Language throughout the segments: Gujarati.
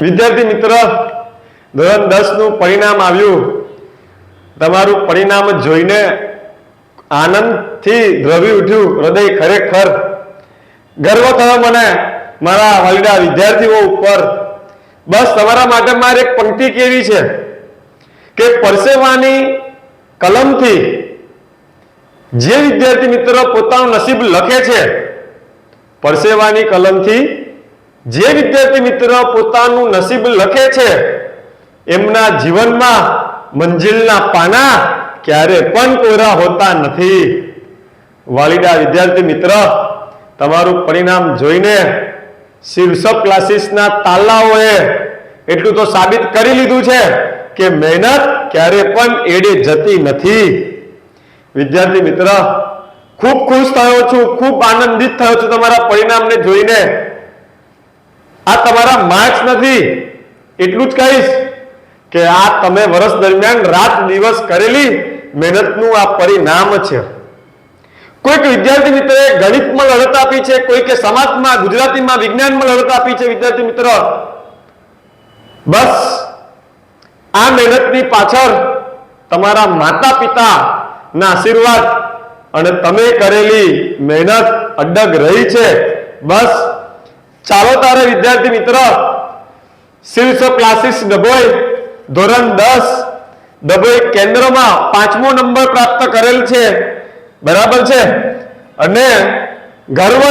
વિદ્યાર્થી મિત્ર, ધોરણ 10 નું પરિણામ આવ્યું. તમારું પરિણામ જોઈને આનંદથી દ્રવી ઉઠ્યું હૃદય. ખરેખર ગર્વ થયો મને મારા વાલીડા વિદ્યાર્થીઓ ઉપર. બસ તમારા માટે મારે એક પંક્તિ કેવી છે કે પરસેવાની કલમથી જે વિદ્યાર્થી મિત્ર પોતાનું નસીબ લખે છે, પરસેવાની કલમથી જે વિદ્યાર્થી મિત્ર પોતાનું નસીબ લખે છે, એમના જીવનમાં મંજિલના પાના ક્યારે પણ કોરા હોતા નથી. વાલીડા વિદ્યાર્થી મિત્ર, તમારું પરિણામ જોઈને શીર્ષક ક્લાસીસના તાલાઓએ એટલું તો સાબિત કરી લીધું છે કે મહેનત ક્યારે પણ એડે જતી નથી. વિદ્યાર્થી મિત્ર, ખૂબ ખુશ થયો છું, ખૂબ આનંદિત થયો છું તમારા પરિણામને જોઈને. આ તમારા માર્ક્સ નથી, એટલું જ કહીશ કે આ તમે વર્ષ દરમિયાન રાત દિવસ કરેલી મહેનતનું આ પરિણામ છે. કોઈક વિદ્યાર્થી મિત્રએ ગણિતમાં લડત આપી છે, કોઈકે સમાજમાં, ગુજરાતીમાં, વિજ્ઞાનમાં લડત આપી છે. વિદ્યાર્થી મિત્ર, બસ આ મહેનતની પાછળ તમારા માતા પિતા ના આશીર્વાદ અને તમે કરેલી મહેનત અડગ રહી છે. બસ ચાલો તારે વિદ્યાર્થી મિત્ર, શીર્ષક ક્લાસીસ ડભોઈ ધોરણ 10 ડભોઈ કેન્દ્રમાં 5મો નંબર પ્રાપ્ત કરેલ છે. બરાબર છે? અને ગર્વ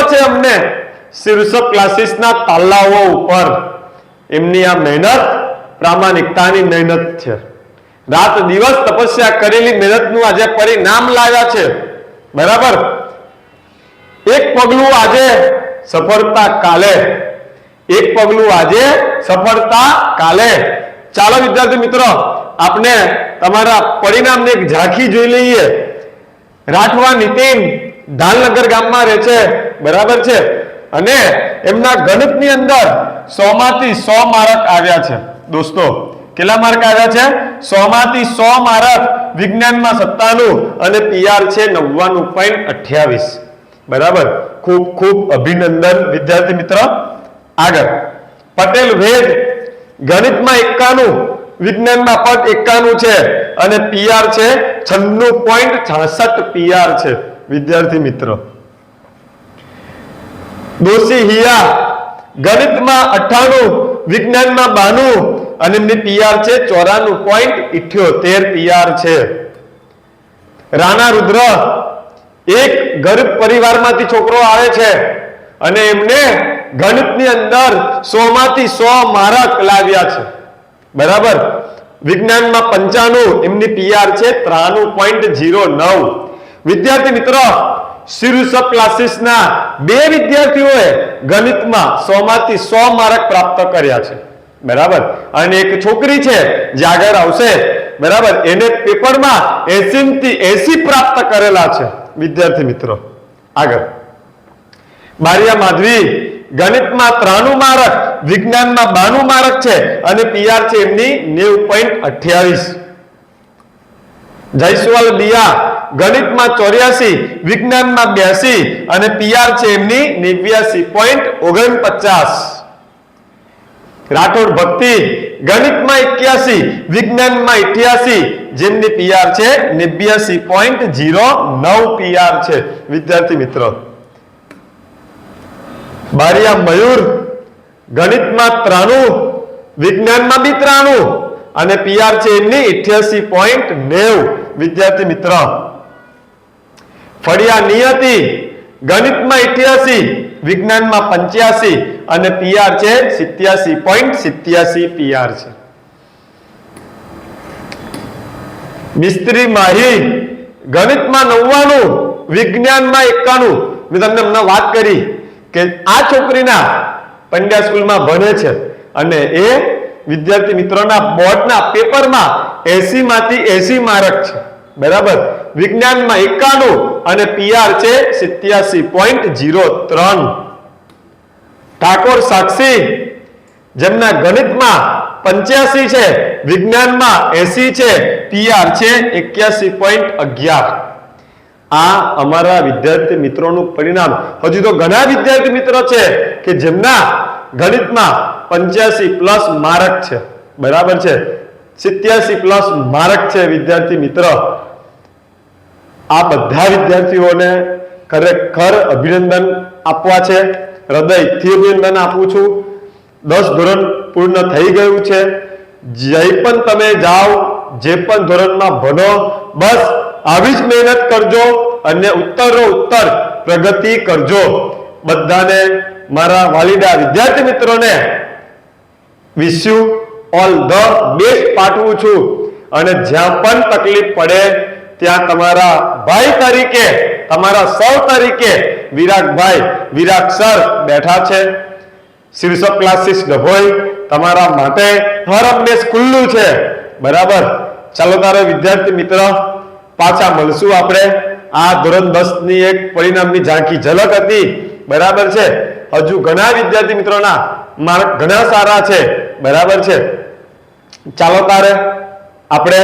છે અમને શીર્ષક ક્લાસીસના તાલાઓ ઉપર. એમની આ મહેનત પ્રામાણિકતાની મહેનત છે. રાત દિવસ તપસ્યા કરેલી મહેનતનું આજે પરિણામ લાવ્યા છે. બરાબર? એક પગલું આજે સફળતા કાલે, એક પગલું આજે સફળતા કાલે. ચાલો વિદ્યાર્થી મિત્રો, આપણે તમારા પરિણામને એક ઝાંખી જોઈ લઈએ. રાઠવા નીતિન ધાલનગર ગામમાં રહે છે. બરાબર છે? અને એમના ગણિતની અંદર 100 માંથી 100 માર્ક આવ્યા છે. દોસ્તો, કેટલા માર્ક આવ્યા છે? 100 માંથી 100 માર્ક. વિજ્ઞાનમાં 97 અને પીઆર છે 99.28. બરાબર? ખૂબ ખૂબ અભિનંદન વિદ્યાર્થી મિત્ર. આગળ પટેલ વેદ ગણિતમાં 91, વિજ્ઞાનમાં પણ 91 છે અને પીઆર છે 96.66 પીઆર છે. વિદ્યાર્થી મિત્રો, દોશી હિયા ગણિતમાં 98, વિજ્ઞાનમાં 92 અને એમની પીઆર છે 94.78 પીઆર છે. રાણા રુદ્ર એક ગરીબ પરિવારમાંથી છોકરો આવે છે અને એમને ગણિતની અંદર 100 માંથી 100 માર્ક લાવ્યા છે. બરાબર? વિજ્ઞાનમાં 95, એમની પીઆર છે 93.09. વિદ્યાર્થી મિત્રો, શીર્ષક ક્લાસીસના 2 વિદ્યાર્થીઓએ ગણિતમાં 100 માંથી 100 માર્ક પ્રાપ્ત કર્યા છે. બરાબર? અને એક છોકરી છે જે આગળ આવશે. બરાબર? એને પેપરમાં 80 થી 80 પ્રાપ્ત કરેલા છે. વિદ્યાર્થી મિત્રો, આગળ બારિયા માધવી ગણિતમાં 93 માર્ક, વિજ્ઞાનમાં 92 માર્ક છે અને પીઆર છે એમની 90.28. જયસ્વાલ દિયા ગણિતમાં 84, વિજ્ઞાનમાં 82 અને પીઆર છે એમની 89.49. રાઠોડ ભક્તિ ગણિતમાં 81, વિજ્ઞાનમાં 88, જેમની પીઆર છે 89.09 પીઆર છે. વિદ્યાર્થી મિત્રો, બારિયા મયુર ગણિતમાં 93, વિજ્ઞાનમાં બી 93 અને પીઆર છે એમની 88.90. વિદ્યાર્થી મિત્રો, ફળિયા નિયતિ ગણિતમાં 88, વિજ્ઞાનમાં 85 અને પીઆર છે 87.87 પીઆર છે. મિસ્ત્રી માહી ગણિતમાં 99, વિજ્ઞાનમાં 91. મેં તમને હમણાં વાત કરી કે આ છોકરીના પંડ્યા સ્કૂલમાં ભણે છે અને એ વિદ્યાર્થી મિત્રોના બોર્ડના પેપરમાં 80 માંથી 80 માર્ક છે. બરાબર? વિજ્ઞાનમાં 91 અને પીઆર છે 87.03. ઠાકોર સાક્ષી જેમના ગણિતમાં 85 છે, વિજ્ઞાનમાં 80 છે, પીઆર છે 81.11. આ અમારા વિદ્યાર્થી મિત્રોનું પરિણામ. હજુ તો ઘણા વિદ્યાર્થી મિત્રો છે કે જેમના ગણિતમાં 85+ માર્ક છે, બરાબર છે, 87+ માર્ક છે વિદ્યાર્થી મિત્ર. આ બધા વિદ્યાર્થીઓને ખરેખર અભિનંદન આપવા છે, હૃદયથી અભિનંદન આપું છું. 10 ધોરણ પૂર્ણ થઈ ગયું છે. જે પણ તમે જાઓ, જે પણ ધોરણમાં ભણો, બસ આવી જ મહેનત કરજો અને ઉત્તર પ્રગતિ કરજો. બધાને મારા વાલીડા વિદ્યાર્થી મિત્રોને wish you all the best પાઠવું છું. અને જ્યાં પણ તકલીફ પડે ત્યાં તમારા ભાઈ તરીકે, તમારા સૌ તરીકે વિરાગ સર બેઠા છે. શીર્ષક ક્લાસીસ ડભોઈ તમારા માટે હર હંમેશ ખુલ્લું છે, બરાબર. ચાલો તારે વિદ્યાર્થી મિત્ર પાછા મળશું આપણે. આ ધોરણ 10 ની એક પરિણામની ઝાંખી ઝલક હતી, બરાબર છે. હજુ ઘણા વિદ્યાર્થી મિત્રોના માર્ક ઘણા સારા છે, બરાબર છે. ચાલો તારે આપણે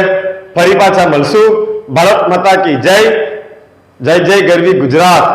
ફરી પાછા મળશું. ભારત માતા કી જય. જય જય ગરવી ગુજરાત.